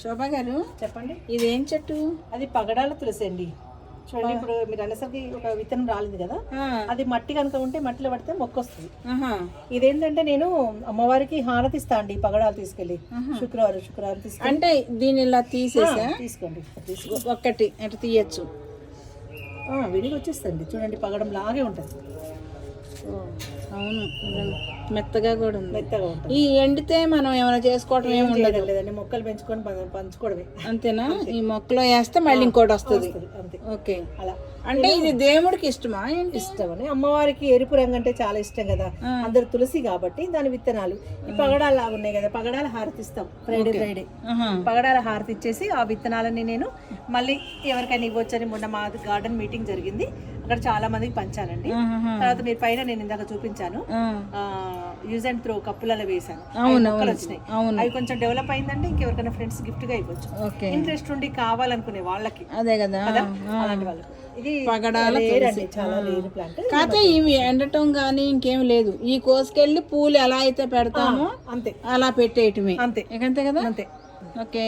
శోభా గారు చెప్పండి. ఇదేం చెట్టు? అది పగడాల తులసి అండి. చూడండి, ఇప్పుడు మీరు అనేసరికి ఒక విత్తనం రాలేదు కదా, అది మట్టి కనుక ఉంటే మట్టిలో పడితే మొక్క వస్తుంది. ఇదేంటంటే నేను అమ్మవారికి హారతి ఇస్తా అండి, పగడాలు తీసుకెళ్ళి శుక్రవారం తీసుకెళ్ళి. అంటే దీన్ని ఇలా తీసేసా? తీసుకోండి, ఒక్కటి అటు తీయచ్చు, విడిగా వచ్చేస్తుంది. చూడండి, పగడం లాగే ఉంటుంది. అవును, మెత్తగా కూడా ఉంది. మెత్తగా ఉంటుంది. ఈ ఎండితే మనం ఏమైనా చేసుకోవటం ఏమి ఉండదు లేదండి, మొక్కలు పెంచుకొని పంచుకోవడమే. అంతేనా? ఈ మొక్కలో వేస్తే మళ్ళీ ఇంకోటి వస్తుంది. అంతే. ఓకే. అలా అంటే ఇది దేవుడికి ఇష్టమా? ఇష్టం అని, అమ్మవారికి ఎరుపు రంగు అంటే చాలా ఇష్టం కదా, అందరు తులసి కాబట్టి దాని విత్తనాలు ఈ పగడాలు లాగా ఉన్నాయి కదా, పగడాల హారతి ఇస్తాం ఫ్రైడే. పగడాల హారతి ఇచ్చేసి ఆ విత్తనాలని నేను మళ్ళీ ఎవరికైనా ఇవ్వచ్చని మొన్న మా గార్డెన్ మీటింగ్ జరిగింది, అక్కడ చాలా మందికి పంచానండి. తర్వాత మీరు పైన నేను ఇందాక చూపించాను, యూజ్ అండ్ త్రో కప్పులలో వేసాను, మొక్కలు వచ్చినాయి. అవి కొంచెం డెవలప్ అయిందంటే ఇంకెవరికైనా ఫ్రెండ్స్ గిఫ్ట్ గా ఇవ్వచ్చు, ఇంట్రెస్ట్ ఉండి కావాలనుకునే వాళ్ళకి. అదే కదా, అలాంటి వాళ్ళకి. ఇది పగడాల చాలా రేర్ ప్లాంట్. కాకపోతే ఇవి ఎండటం గానీ ఇంకేం లేదు, ఈ కోసుకెళ్ళి పూలు ఎలా అయితే పెడతామో అంతే, అలా పెట్టేయటమే. అంతే అంతే కదా. అంతే. ఓకే.